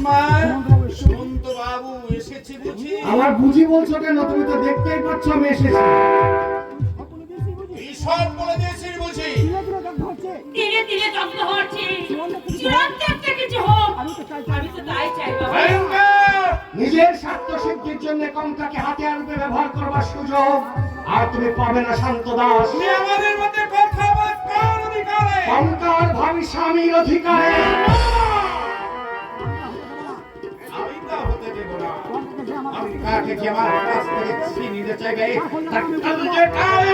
মা সুমন্ত বাবু এসেছে বুঝি? আমার বুঝি বলছো কেন? তুমি তো দেখতেই পাচ্ছ আমি এসেছি। সব বলে দিয়েছিস বুঝি? ধীরে ধীরে দগ্ধ হচ্ছে, চূড়ান্ত একটা কিছু হোক, আমি তো তাই চাই বাবা। নিজের স্বার্থ সিদ্ধির জন্য কঙ্কাকে হাতিয়ার রূপে ব্যবহার করবার সুযোগ আর তুমি পাবে না শান্ত দাস। তুমি আমাদের মধ্যে কথা বল কার অধিকারে? কঙ্কার ভাবি স্বামীর অধিকারে। আমি তা হতে দেব না। আমি কাকে কি আমার কাছ থেকে ছিনিয়ে নিতে চাইবে তার কালজেটা আমি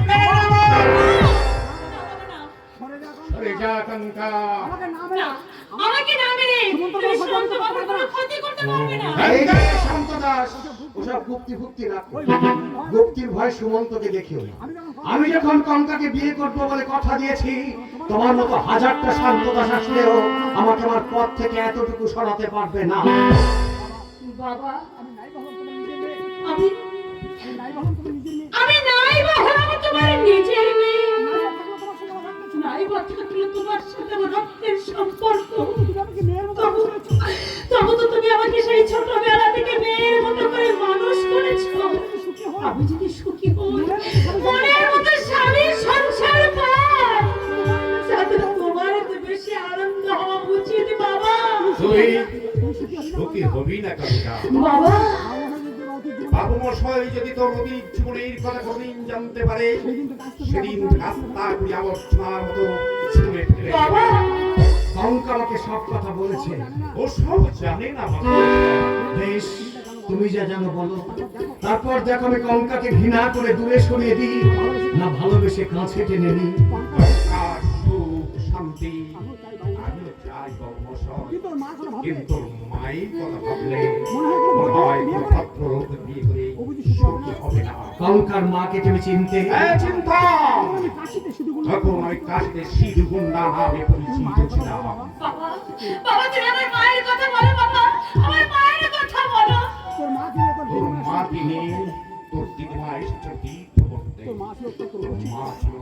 মেরে দেব। সরে যা কঙ্কা। না, আমাকে না মেরে তুমি সুমন্ত বাবুর কোনো ক্ষতি করতে পারবে না। এই যে শান্ত দাস, ওসব গুপ্তি ফুক্তি রাখো। গুপ্তির ভয় সুমন্তকে দেখেও না। আমি যখন কঙ্কাকে বিয়ে করবো বলে কথা দিয়েছি, তোমার মতো হাজারটা শান্ত দাস আসলেও আমাকে আমার পথ থেকে এতটুকু সরাতে পারবে না। বাবা, আমি নাই বা হলাম তোমার নিজের মেয়ে, নাই বা থাকলে তোমার সাথে আমার রক্তের সম্পর্ক। তবু তো তুমি আমাকে সেই ছোটবেলা থেকে মেয়ের মতো করে মানুষ করেছো। আমি যদি সুখী হই, মনের মতো স্বামীর সংসার পাই, তাতে তোমার এত বেশি আনন্দ হওয়া উচিত বাবা। তুই সুখী হবি না কঙ্কা। বাবা, বাবু মশাই যদি তোর অতীত জীবনের কথা কোনদিন জানতে পারে, সেদিন রাস্তা ঘুরে আবর্জনার মতো ছুঁড়ে ফেলে বাবা, কঙ্কা আমাকে সব কথা বলেছে। ও সব জানে না বাবা। বেশ, তুমি যা জানো বলো। তারপর দেখো আমি কঙ্কাকে ঘৃণা করে দূরে সরিয়ে দিই না ভালোবেসে কাছে টেনে নিই। কঙ্কার সুখ শান্তি আমিও চাই বাবু মশাই, কিন্তু মায়ের কথা ভাবলে মনে হয় কোনো ভদ্র লোক বিয়ে করে সুখী হবে না। কঙ্কার মাকে তুমি চিনতে? চিন্তা তখন আমি কাশিতে সিধু গুন্ডা নামে পরিচিত ছিলাম। বাবা, বাবা, তুমি আমার মায়ের কথা বলো বাবা, আমার মায়ের কথা বলো। তোর মা তিনি তোর দিদিমা এসেছে তীর্থ করতে। তোর মা ছিল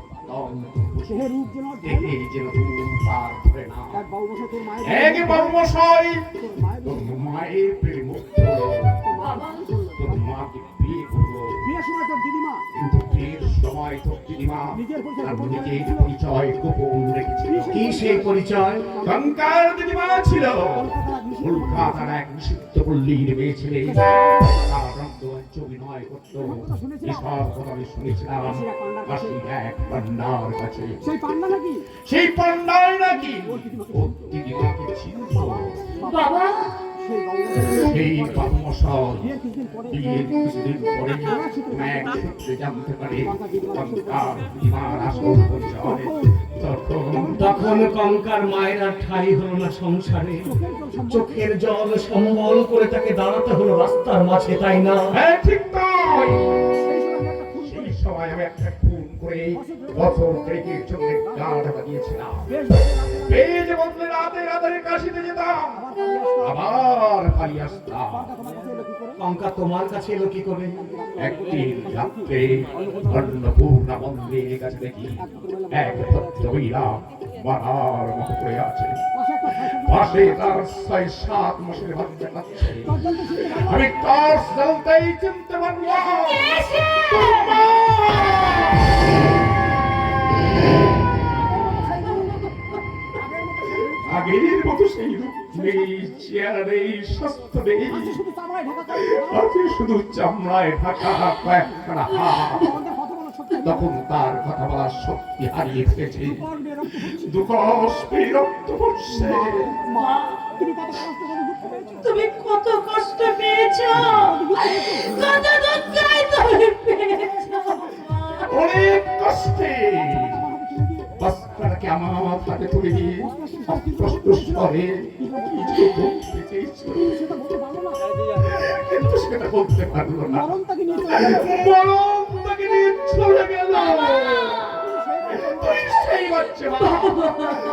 দেখে যেন তুমি পার ধরে না। একে বাবু মশাই তোর মায়ের প্রেম বাবা, তোর মাকে বিয়ে করলো, কিন্তু বিয়ের সময় তোর দিদিমা তার নিজের পরিচয় গোপন রেখেছিল। কি সেই পরিচয়? কঙ্কার দিদিমা ছিল কলকাতার এক নিষিদ্ধ পল্লীর মেয়ে ছেলে। তার রক্তবাঞ্চ অভিনয় করত। এসব কথা আমি শুনেছিলাম কাশীর এক পান্ডার কাছে। সেই পান্ডার নাকি ওর দিদিমাকে চিনত। বাবা, সেই বাবু মশাই বিয়ের কিছুদিন পরে এক সূত্রে জানতে পারে কঙ্কার দিদিমার আসল পরিচয়। তখন কঙ্কার মায়ের আর ঠাঁই হলো না সংসারে। চোখের জল সম্বল করে তাকে দাঁড়াতে হলো রাস্তার মাঝে, তাই না? হ্যাঁ, ঠিক তাই। সেই সময় আমি একটা খুন করে বছর ট্রেকের জন্য গাঢ় লাগিয়েছিলাম। এই যে বদলে রাতে রাতে কাশিতে যেতাম, আবার পালিয়ে আসতাম। কঙ্কা তোমার কাছে এলো কি করে? একদিন রাত্রে অন্নপূর্ণা মন্দিরের কাছে দেখি এক ভদ্র মহিলা মারার মতো পড়ে আছে। পাশে তার ৬-৭ মাসের বাচ্চা কাঁদছে। আমি টর্চ জ্বালতেই চিনতে পারলাম আগের মতো সেই রূপ নেই, চেহারা নেই, স্বাস্থ্য নেই, আছে শুধু চামড়ায় ঢাকা কয়েকখানা হাত। তখন তার কথা বলার শক্তি হারিয়ে ফেলেছে, দুকশ বিরক্ত করছে। মা, তুমি কত কষ্ট পেয়েছো, কত দুঃখায় তুমি পেয়েছো। অনেক কষ্টে বস্তাটাকে আমার হাতে তুলে দিয়ে অস্পষ্ট স্বরে কিছু বলতে চেয়েছিল, কিন্তু সেটা বলতে পারলো না। মরণ তাকে নিয়ে চলে গেল। তুই সেই বাচ্চা,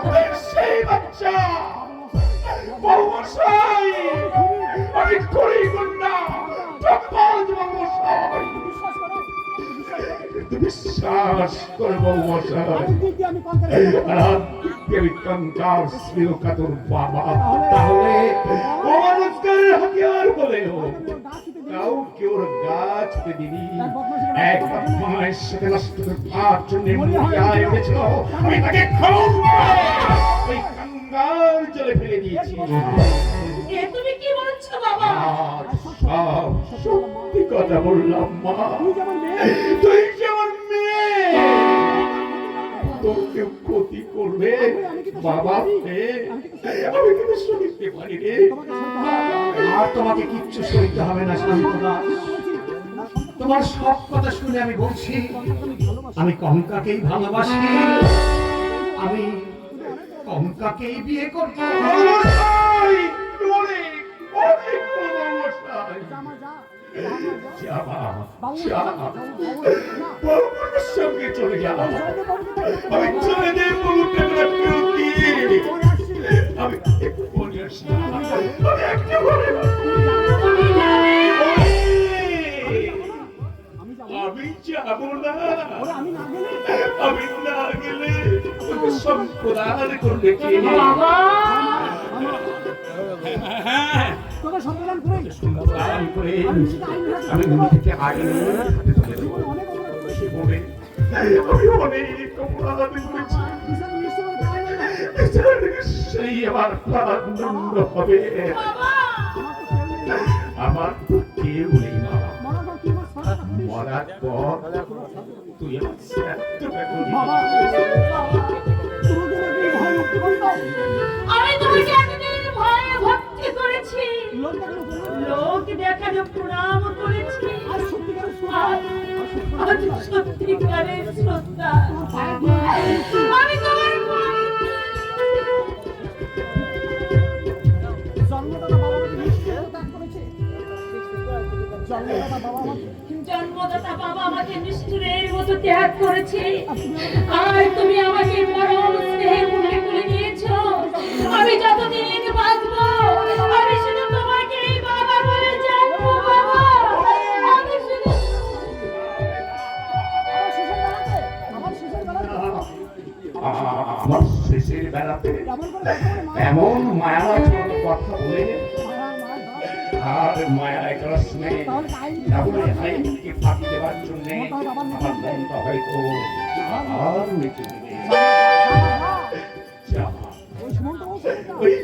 তুই সেই বাচ্চা। বাবুমশাই, আমি করি গুন্ডা, ধন্যবাদ বাবুমশাই। বিশ্বাস করবো মশাই, আমি কঙ্কার শ্রীলঙ্কা তোর বাবা। তাহলে ও দিদি এক বদমাশ সাথে নষ্ট তার জন্য মরিয়ায় উঠেছিল, আমি তাকে খুন করে ওই গঙ্গার জলে ফেলে দিয়েছি। এ তুমি কি বলছো বাবা? আজ সব সত্যি কথা বললাম মা, তুই যেমন মেয়ে তোকে ক্ষতি করবে বাবা, আমি কিন্তু সহিতে পারি রে। আর তোমাকে কিচ্ছু সইতে হবে না শান্তদা। তোমার সব কথা শুনে আমি বলছি, আমি কনকাকেই ভালোবাসি, আমি কনকাকেই বিয়ে করব। সঙ্গে চলে যা, আমি চলে যাই বহুটা ফেরত দিয়ে, আমি একটু বলে আসি, আমি একটা বলে আমি যাব না, আমি না গেলে তোকে সম্প্রদান করবে কে? বাবা সম্প্রদান করে আমি মনে থেকে হারিয়ে জীবনে আমি অনেক অপরাধ করেছি, সেই আমার প্রাণদণ্ড হবে। আমার তো কেউ নেই মা, মরার পর তুই আমার শ্রাদ্ধটা করবি। আমি তোমাকে এতদিন ভয়ে ভক্তি করেছি, লোক দেখানো প্রণাম করেছি, আজ সত্যিকারের শ্রদ্ধা আমি তোমার জন্মদাতা বাবা আমাকে নিষ্ঠুরের মতো ত্যাগ করেছে, আর তুমি আমাকে পরম স্নেহে মুখে তুলে নিয়েছো। আমি যতদিন বাঁচবো আমি শুধু তোমাকেই বাবা বলে জানবো বাবা, আমি শুধু আমার শেষের বেলাতে এমন মায়াচরণ কথা বলে আর মায়ায় রশ্মে তাহলে আইনকে ফাঁকি দেওয়ার জন্য আমার মনটা হয়তো আর উঠে দেবে। যা, ওই